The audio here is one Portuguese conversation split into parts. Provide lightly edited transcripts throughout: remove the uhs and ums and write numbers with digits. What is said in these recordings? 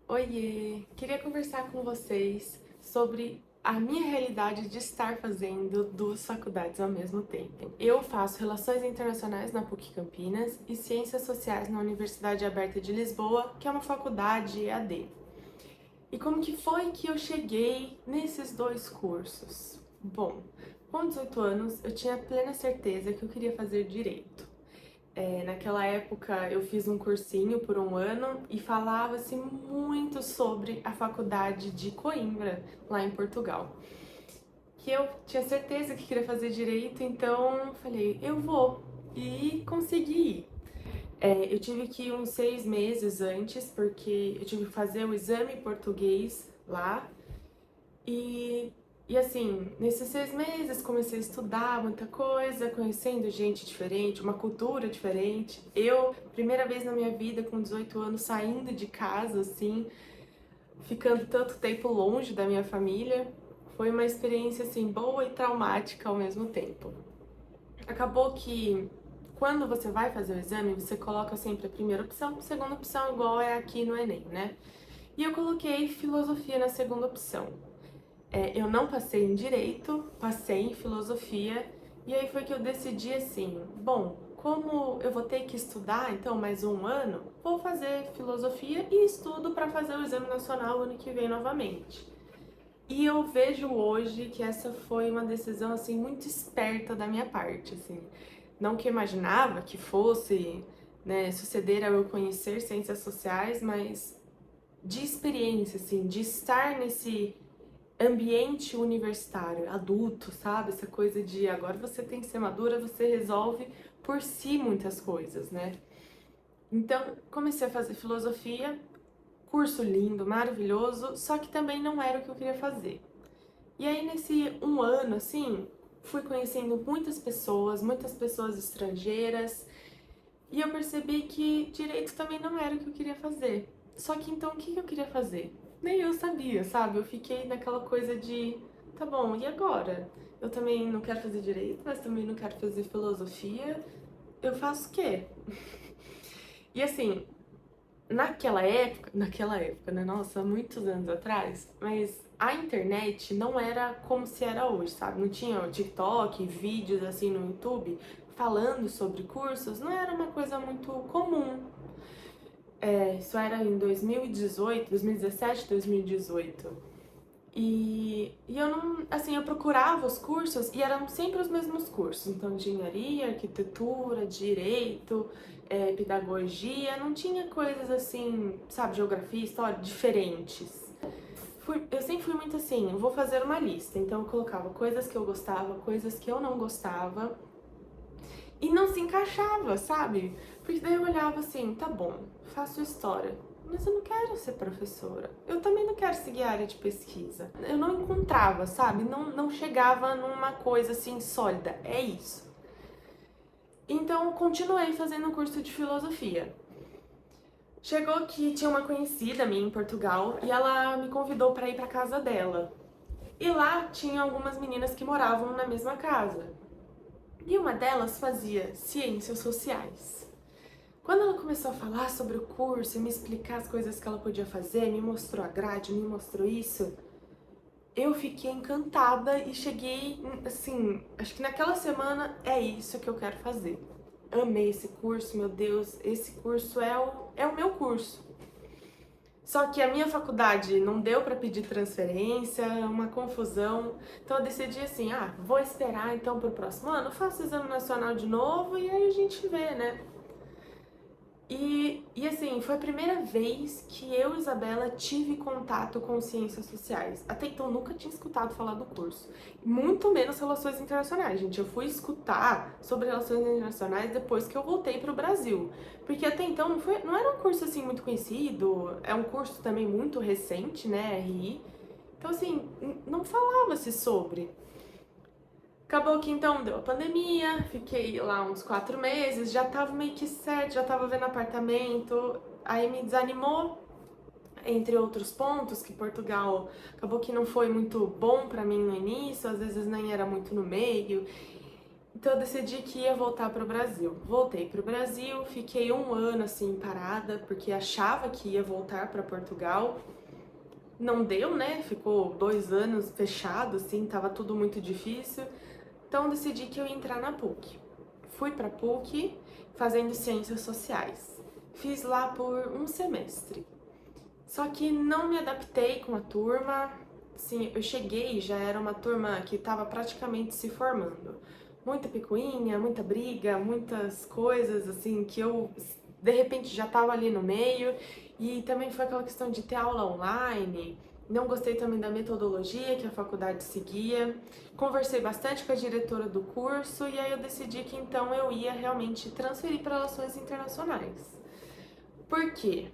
Oiê! Queria conversar com vocês sobre a minha realidade de estar fazendo duas faculdades ao mesmo tempo. Eu faço Relações Internacionais na PUC Campinas e Ciências Sociais na Universidade Aberta de Lisboa, que é uma faculdade EAD. E como que foi que eu cheguei nesses dois cursos? Bom, com 18 anos eu tinha plena certeza que eu queria fazer direito. Naquela época eu fiz um cursinho por um ano e falava-se muito sobre a faculdade de Coimbra, lá em Portugal. Que eu tinha certeza que queria fazer direito, então falei, eu vou. E consegui ir. Eu tive que ir uns 6 meses antes, porque eu tive que fazer o exame português lá. E, e assim, nesses 6 meses comecei a estudar muita coisa, conhecendo gente diferente, uma cultura diferente. Eu, primeira vez na minha vida, com 18 anos, saindo de casa, assim, ficando tanto tempo longe da minha família. Foi uma experiência, assim, boa e traumática ao mesmo tempo. Acabou que, quando você vai fazer o exame, você coloca sempre a primeira opção, segunda opção, igual é aqui no Enem, né? E eu coloquei filosofia na segunda opção. Eu não passei em direito, passei em filosofia, e aí foi que eu decidi assim, bom, como eu vou ter que estudar então mais um ano, vou fazer filosofia e estudo para fazer o exame nacional ano que vem novamente. E eu vejo hoje que essa foi uma decisão assim muito esperta da minha parte, assim. Não que eu imaginava que fosse, né, suceder ao eu conhecer ciências sociais, mas de experiência, assim, de estar nesse ambiente universitário, adulto, sabe? Essa coisa de agora você tem que ser madura, você resolve por si muitas coisas, né? Então, comecei a fazer filosofia, curso lindo, maravilhoso, só que também não era o que eu queria fazer. E aí, nesse um ano, assim, fui conhecendo muitas pessoas estrangeiras, e eu percebi que direito também não era o que eu queria fazer. Só que então o que eu queria fazer? Nem eu sabia, sabe? Eu fiquei naquela coisa de, tá bom, e agora? Eu também não quero fazer direito, mas também não quero fazer filosofia. Eu faço o quê? E assim, naquela época, né? Nossa, muitos anos atrás, mas a internet não era como se era hoje, sabe? Não tinha o TikTok, vídeos assim no YouTube falando sobre cursos, não era uma coisa muito comum. Isso era em 2018, 2017, 2018. E eu não, assim, eu procurava os cursos e eram sempre os mesmos cursos. Então, engenharia, arquitetura, direito, pedagogia, não tinha coisas assim, sabe, geografia, história, diferentes. Eu sempre fui muito assim, eu vou fazer uma lista. Então, eu colocava coisas que eu gostava, coisas que eu não gostava e não se encaixava, sabe? Porque daí eu olhava assim, tá bom, faço história, mas eu não quero ser professora. Eu também não quero seguir a área de pesquisa. Eu não encontrava, sabe? Não chegava numa coisa assim sólida. É isso. Então, continuei fazendo o curso de filosofia. Chegou que tinha uma conhecida minha em Portugal e ela me convidou para ir para casa dela. E lá tinha algumas meninas que moravam na mesma casa. E uma delas fazia ciências sociais. Quando ela começou a falar sobre o curso e me explicar as coisas que ela podia fazer, me mostrou a grade, me mostrou isso, eu fiquei encantada e cheguei, assim, acho que naquela semana é isso que eu quero fazer. Amei esse curso, meu Deus, esse curso é o meu curso. Só que a minha faculdade não deu para pedir transferência, uma confusão. Então eu decidi assim, vou esperar então pro próximo ano, faço o exame nacional de novo e aí a gente vê, né? E assim, foi a primeira vez que eu, Isabela, tive contato com ciências sociais. Até então, nunca tinha escutado falar do curso. Muito menos relações internacionais, gente. Eu fui escutar sobre relações internacionais depois que eu voltei para o Brasil. Porque até então não era um curso assim muito conhecido, é um curso também muito recente, né, RI. Então assim, não falava-se sobre. Acabou que então deu a pandemia, fiquei lá uns 4 meses, já tava meio que certo, já tava vendo apartamento, aí me desanimou, entre outros pontos, que Portugal acabou que não foi muito bom pra mim no início, às vezes nem era muito no meio. Então eu decidi que ia voltar para o Brasil. Voltei para o Brasil, fiquei um ano assim parada, porque achava que ia voltar para Portugal. Não deu, né? Ficou 2 anos fechado, assim, tava tudo muito difícil. Então eu decidi que eu ia entrar na PUC. Fui pra PUC fazendo Ciências Sociais. Fiz lá por um semestre. Só que não me adaptei com a turma. Sim, eu cheguei, já era uma turma que estava praticamente se formando. Muita picuinha, muita briga, muitas coisas assim que eu de repente já estava ali no meio. E também foi aquela questão de ter aula online. Não gostei também da metodologia que a faculdade seguia. Conversei bastante com a diretora do curso e aí eu decidi que então eu ia realmente transferir para Relações Internacionais. Por quê?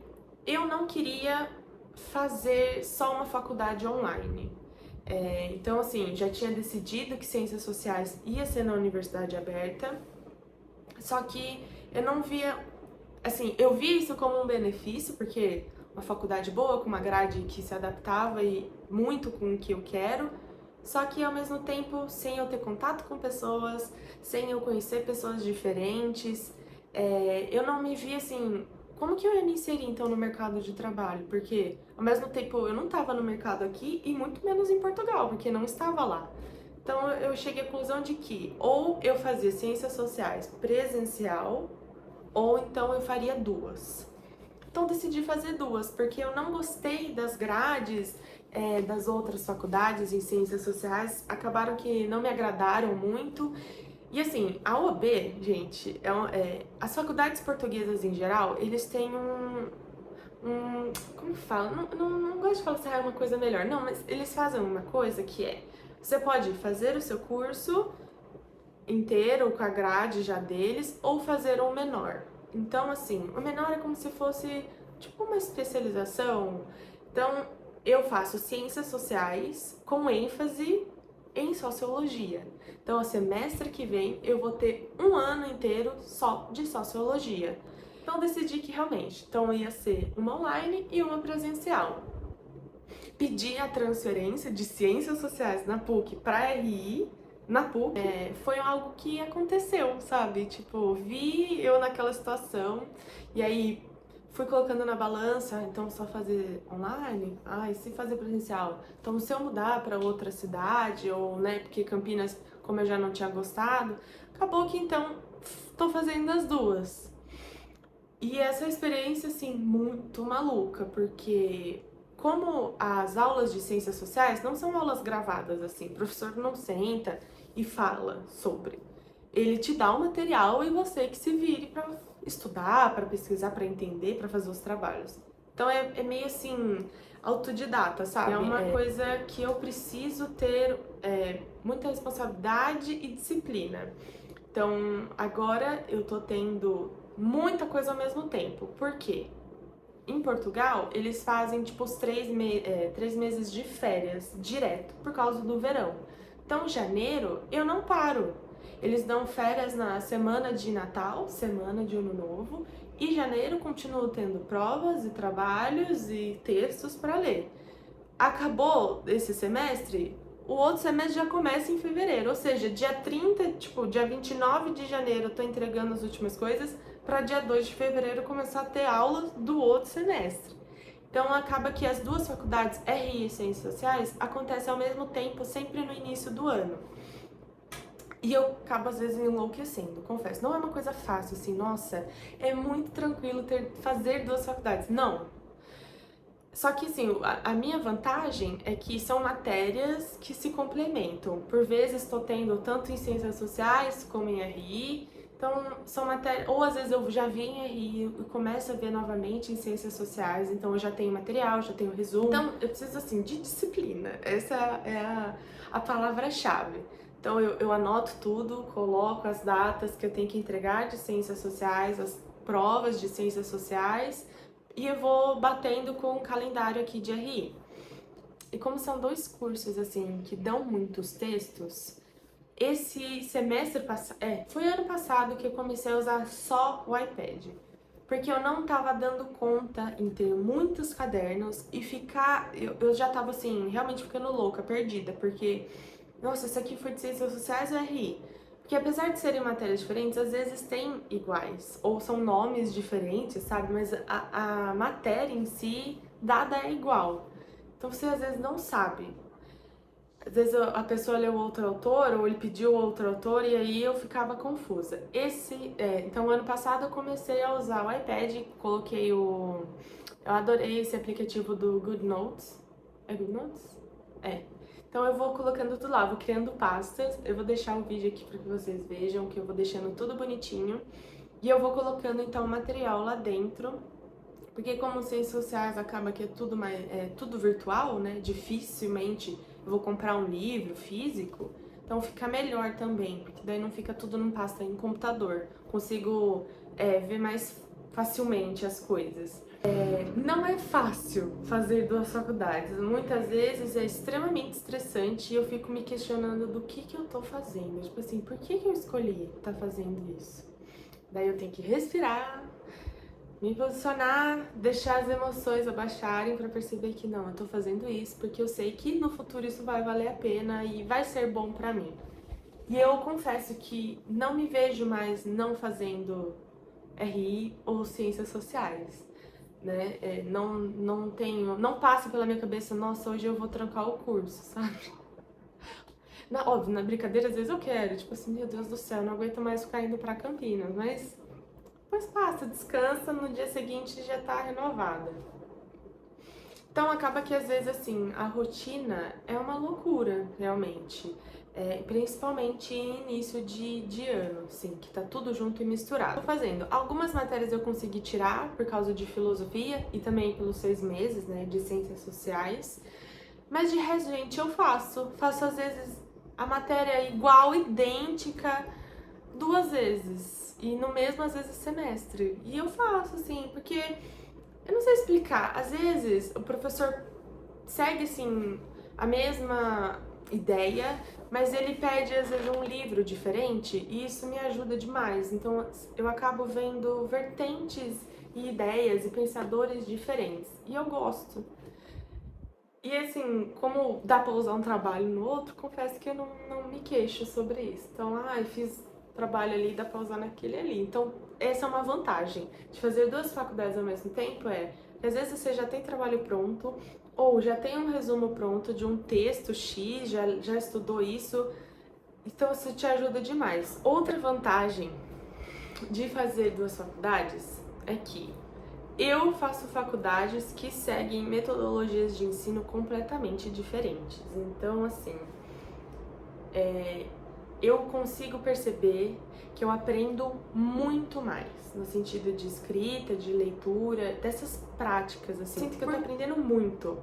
Eu não queria fazer só uma faculdade online. Então, assim, já tinha decidido que Ciências Sociais ia ser na universidade aberta, só que eu não via, assim, eu via isso como um benefício, porque uma faculdade boa, com uma grade que se adaptava e muito com o que eu quero, só que ao mesmo tempo, sem eu ter contato com pessoas, sem eu conhecer pessoas diferentes, eu não me via assim, como que eu ia me inserir então no mercado de trabalho? Porque ao mesmo tempo eu não estava no mercado aqui e muito menos em Portugal, porque não estava lá. Então eu cheguei à conclusão de que ou eu fazia ciências sociais presencial, ou então eu faria duas. Então decidi fazer duas, porque eu não gostei das grades das outras faculdades em ciências sociais, acabaram que não me agradaram muito. E assim, a UAB, gente, as faculdades portuguesas em geral, eles têm como que fala? Não gosto de falar se é uma coisa melhor, não, mas eles fazem uma coisa que você pode fazer o seu curso inteiro com a grade já deles, ou fazer um menor. Então, assim, o menor é como se fosse tipo uma especialização. Então, eu faço ciências sociais com ênfase em sociologia. Então, o semestre que vem eu vou ter um ano inteiro só de sociologia. Então, eu decidi que realmente, então ia ser uma online e uma presencial. Pedi a transferência de ciências sociais na PUC para RI, na PUC, foi algo que aconteceu, sabe? Tipo, vi eu naquela situação e aí fui colocando na balança, então só fazer online? E se fazer presencial? Então se eu mudar para outra cidade ou, né, porque Campinas, como eu já não tinha gostado, acabou que então tô fazendo as duas. E essa experiência, assim, muito maluca, porque como as aulas de ciências sociais não são aulas gravadas, assim, o professor não senta e fala sobre. Ele te dá o material e você que se vire para estudar, para pesquisar, para entender, para fazer os trabalhos. Então é meio assim, autodidata, sabe? É uma coisa que eu preciso ter muita responsabilidade e disciplina. Então agora eu tô tendo muita coisa ao mesmo tempo. Por quê? Em Portugal, eles fazem tipo os 3 meses de férias direto por causa do verão. Então, janeiro eu não paro. Eles dão férias na semana de Natal, semana de Ano Novo, e janeiro continuo tendo provas e trabalhos e textos para ler. Acabou esse semestre, o outro semestre já começa em fevereiro, ou seja, dia 30, tipo, dia 29 de janeiro eu tô entregando as últimas coisas, para dia 2 de fevereiro começar a ter aulas do outro semestre. Então acaba que as duas faculdades, RI e Ciências Sociais, acontecem ao mesmo tempo, sempre no início do ano. E eu acabo às vezes enlouquecendo, confesso. Não é uma coisa fácil, assim, nossa, é muito tranquilo fazer duas faculdades. Não. Só que assim, a minha vantagem é que são matérias que se complementam. Por vezes estou tendo tanto em Ciências Sociais como em RI. Então, são matérias, ou às vezes eu já vi em RI e começo a ver novamente em Ciências Sociais, então eu já tenho material, já tenho resumo. Então, eu preciso, assim, de disciplina. Essa é a palavra-chave. Então, eu anoto tudo, coloco as datas que eu tenho que entregar de Ciências Sociais, as provas de Ciências Sociais, e eu vou batendo com o calendário aqui de RI. E como são dois cursos, assim, que dão muitos textos, esse semestre passado, foi ano passado que eu comecei a usar só o iPad. Porque eu não tava dando conta em ter muitos cadernos e ficar... Eu já tava, assim, realmente ficando louca, perdida. Porque, nossa, isso aqui foi de Ciências Sociais ou RI? Porque apesar de serem matérias diferentes, às vezes tem iguais, ou são nomes diferentes, sabe? Mas a matéria em si, dada é igual. Então você às vezes não sabe. Às vezes a pessoa leu outro autor, ou ele pediu outro autor, e aí eu ficava confusa. Então ano passado eu comecei a usar o iPad, coloquei o... Eu adorei esse aplicativo do GoodNotes. É GoodNotes? É. Então eu vou colocando tudo lá, vou criando pastas, eu vou deixar o vídeo aqui para que vocês vejam, que eu vou deixando tudo bonitinho. E eu vou colocando então o material lá dentro, porque como ciências sociais acaba que é tudo virtual, né? Dificilmente eu vou comprar um livro físico, então fica melhor também, porque daí não fica tudo num pasta em computador. Consigo ver mais facilmente as coisas. Não é fácil fazer duas faculdades, muitas vezes é extremamente estressante e eu fico me questionando do que eu tô fazendo, tipo assim, por que eu escolhi estar fazendo isso? Daí eu tenho que respirar, me posicionar, deixar as emoções abaixarem pra perceber que não, eu tô fazendo isso porque eu sei que no futuro isso vai valer a pena e vai ser bom pra mim. E eu confesso que não me vejo mais não fazendo RI ou ciências sociais, né? Não passa pela minha cabeça, nossa, hoje eu vou trancar o curso, sabe? Óbvio, na brincadeira às vezes eu quero, tipo assim, meu Deus do céu, não aguento mais ficar indo pra Campinas, mas depois passa, descansa, no dia seguinte já tá renovada. Então acaba que às vezes assim, a rotina é uma loucura, realmente. Principalmente em início de ano, assim, que tá tudo junto e misturado. Tô fazendo. Algumas matérias eu consegui tirar por causa de filosofia e também pelos 6 meses, né, de ciências sociais. Mas de resto, gente, eu faço. Faço às vezes a matéria igual, idêntica, 2 vezes. E no mesmo, às vezes, semestre. E eu faço, assim, porque eu não sei explicar. Às vezes, o professor segue, assim, a mesma ideia, mas ele pede, às vezes, um livro diferente e isso me ajuda demais. Então, eu acabo vendo vertentes e ideias e pensadores diferentes. E eu gosto. E, assim, como dá pra usar um trabalho no outro, confesso que eu não me queixo sobre isso. Então, fiz trabalho ali, dá pra usar naquele ali. Então, essa é uma vantagem de fazer 2 faculdades ao mesmo tempo, que às vezes você já tem trabalho pronto, ou já tem um resumo pronto de um texto X, já estudou isso, então isso te ajuda demais. Outra vantagem de fazer 2 faculdades é que eu faço faculdades que seguem metodologias de ensino completamente diferentes. Então, assim, eu consigo perceber que eu aprendo muito mais, no sentido de escrita, de leitura, dessas práticas, assim. Sinto que eu tô aprendendo muito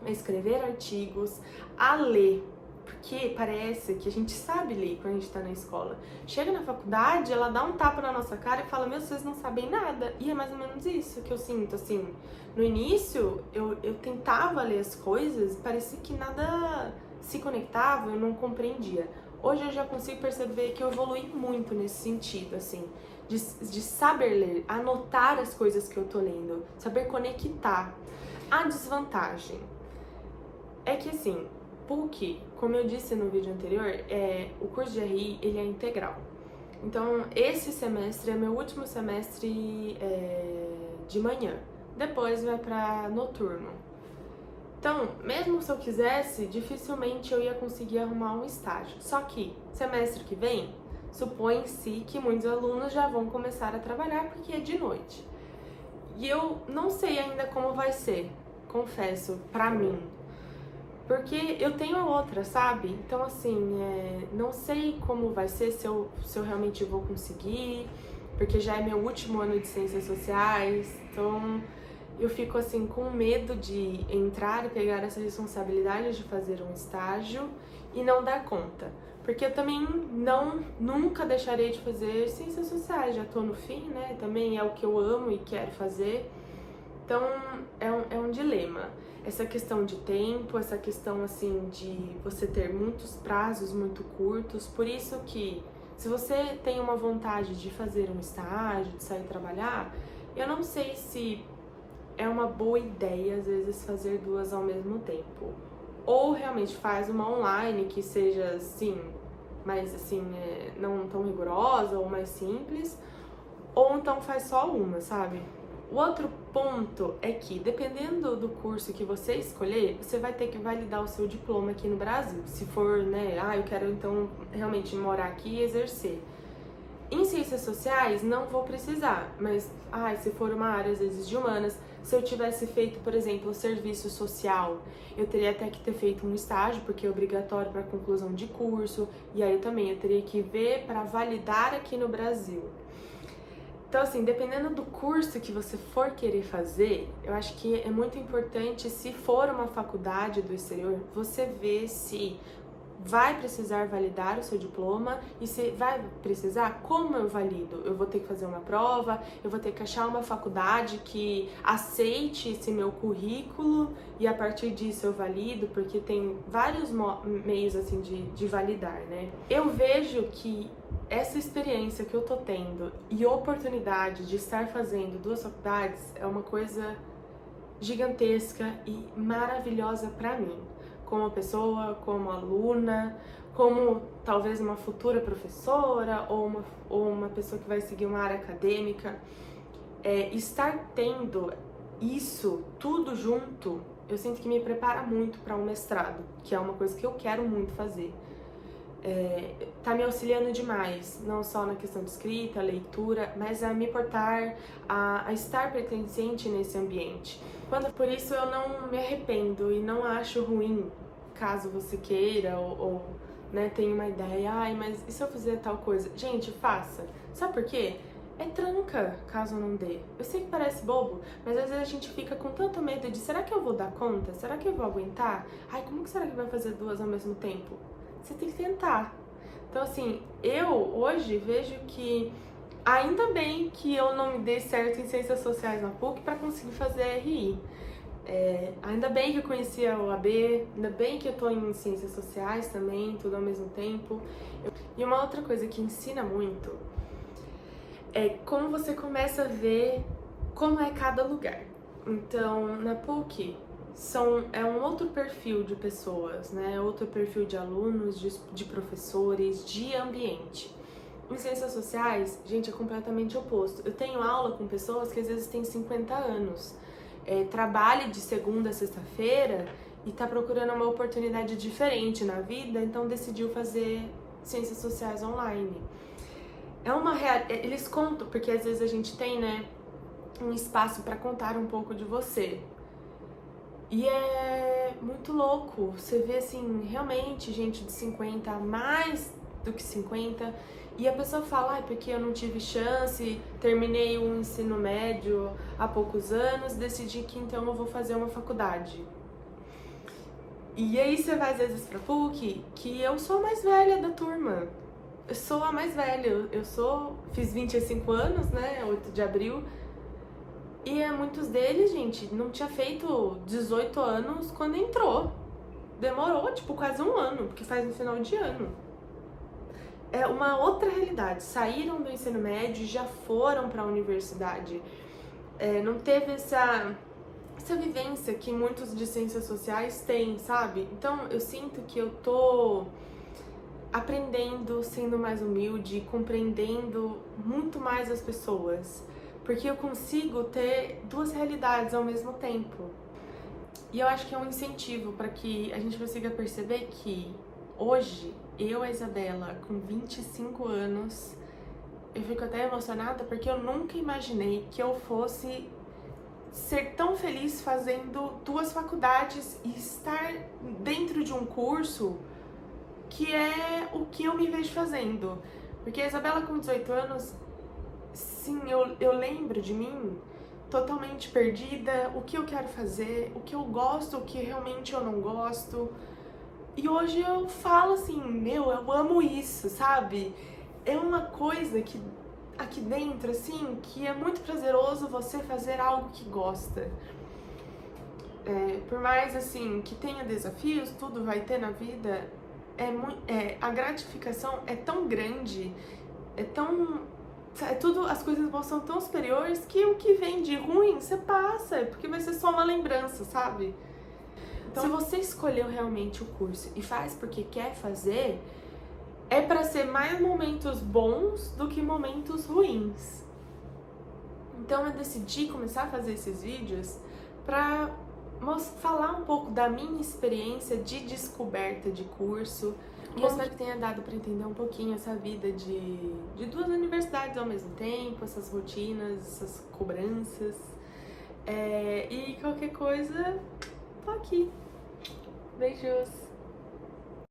a escrever artigos, a ler, porque parece que a gente sabe ler quando a gente tá na escola. Chega na faculdade, ela dá um tapa na nossa cara e fala, meu, vocês não sabem nada. E é mais ou menos isso que eu sinto, assim. No início, eu tentava ler as coisas, parecia que nada se conectava, eu não compreendia. Hoje eu já consigo perceber que eu evolui muito nesse sentido, assim, de saber ler, anotar as coisas que eu tô lendo, saber conectar. A desvantagem é que, assim, PUC, como eu disse no vídeo anterior, o curso de RI, ele é integral. Então, esse semestre é meu último semestre de manhã. Depois vai pra noturno. Então, mesmo se eu quisesse, dificilmente eu ia conseguir arrumar um estágio. Só que, semestre que vem, supõe-se que muitos alunos já vão começar a trabalhar porque é de noite. E eu não sei ainda como vai ser, confesso, pra mim. Porque eu tenho outra, sabe? Então, assim, não sei como vai ser, se eu realmente vou conseguir, porque já é meu último ano de ciências sociais, então eu fico, assim, com medo de entrar e pegar essa responsabilidade de fazer um estágio e não dar conta. Porque eu também nunca deixarei de fazer ciências sociais, já tô no fim, né? Também é o que eu amo e quero fazer. Então, é um dilema. Essa questão de tempo, essa questão, assim, de você ter muitos prazos muito curtos. Por isso que, se você tem uma vontade de fazer um estágio, de sair trabalhar, eu não sei se é uma boa ideia, às vezes, fazer 2 ao mesmo tempo. Ou realmente faz uma online que seja, assim, mais assim, não tão rigorosa ou mais simples, ou então faz só uma, sabe? O outro ponto é que, dependendo do curso que você escolher, você vai ter que validar o seu diploma aqui no Brasil. Se for, né, eu quero então realmente morar aqui e exercer. Em ciências sociais, não vou precisar, mas se for uma área, às vezes, de humanas, se eu tivesse feito, por exemplo, serviço social, eu teria até que ter feito um estágio, porque é obrigatório para conclusão de curso, e aí também eu teria que ver para validar aqui no Brasil. Então, assim, dependendo do curso que você for querer fazer, eu acho que é muito importante, se for uma faculdade do exterior, você ver se vai precisar validar o seu diploma e se vai precisar, como eu valido? Eu vou ter que fazer uma prova, eu vou ter que achar uma faculdade que aceite esse meu currículo e a partir disso eu valido, porque tem vários meios assim de validar, né? Eu vejo que essa experiência que eu tô tendo e oportunidade de estar fazendo 2 faculdades é uma coisa gigantesca e maravilhosa pra mim, como pessoa, como aluna, como talvez uma futura professora ou uma pessoa que vai seguir uma área acadêmica. Estar tendo isso tudo junto, eu sinto que me prepara muito para um mestrado, que é uma coisa que eu quero muito fazer. Tá me auxiliando demais, não só na questão de escrita, leitura, mas a me portar, a estar pertencente nesse ambiente. Por isso eu não me arrependo e não acho ruim, caso você queira ou né, tenha uma ideia, mas e se eu fizer tal coisa? Gente, faça. Sabe por quê? É tranca, caso não dê. Eu sei que parece bobo, mas às vezes a gente fica com tanto medo de será que eu vou dar conta? Será que eu vou aguentar? Como que será que vai fazer 2 ao mesmo tempo? Você tem que tentar. Então, assim, eu hoje vejo que ainda bem que eu não me dei certo em Ciências Sociais na PUC para conseguir fazer RI. Ainda bem que eu conheci a OAB, ainda bem que eu tô em Ciências Sociais também, tudo ao mesmo tempo. E uma outra coisa que ensina muito é como você começa a ver como é cada lugar. Então, na PUC, é um outro perfil de pessoas, né? Outro perfil de alunos, de professores, de ambiente. Em ciências sociais, gente, é completamente oposto. Eu tenho aula com pessoas que às vezes têm 50 anos, trabalha de segunda a sexta-feira e tá procurando uma oportunidade diferente na vida, então decidiu fazer ciências sociais online. Eles contam, porque às vezes a gente tem, né, um espaço para contar um pouco de você. E é muito louco, você vê assim, realmente gente de 50, mais do que 50, e a pessoa fala, porque eu não tive chance, terminei o ensino médio há poucos anos, decidi que então eu vou fazer uma faculdade. E aí você vai às vezes pra PUC, que eu sou a mais velha da turma, eu sou a mais velha, fiz 25 anos, né, 8 de abril, e muitos deles, gente, não tinha feito 18 anos quando entrou. Demorou, quase 1 ano, porque faz no final de ano. É uma outra realidade. Saíram do ensino médio e já foram para a universidade. Não teve essa vivência que muitos de ciências sociais têm, sabe? Então, eu sinto que eu tô aprendendo, sendo mais humilde, compreendendo muito mais as pessoas. Porque eu consigo ter 2 realidades ao mesmo tempo. E eu acho que é um incentivo para que a gente consiga perceber que hoje, eu, a Isabela, com 25 anos, eu fico até emocionada porque eu nunca imaginei que eu fosse ser tão feliz fazendo 2 faculdades e estar dentro de um curso que é o que eu me vejo fazendo. Porque a Isabela com 18 anos, sim, eu lembro de mim totalmente perdida, o que eu quero fazer, o que eu gosto, o que realmente eu não gosto. E hoje eu falo assim, eu amo isso, sabe? É uma coisa que aqui dentro, assim, que é muito prazeroso você fazer algo que gosta. Por mais, assim, que tenha desafios, tudo vai ter na vida, a gratificação é tão grande, as coisas são tão superiores que o que vem de ruim, você passa, porque vai ser só uma lembrança, sabe? Então, se você escolheu realmente o curso e faz porque quer fazer, é para ser mais momentos bons do que momentos ruins. Então eu decidi começar a fazer esses vídeos para falar um pouco da minha experiência de descoberta de curso. E eu espero que tenha dado para entender um pouquinho essa vida de duas universidades ao mesmo tempo, essas rotinas, essas cobranças. E qualquer coisa, tô aqui. Beijos!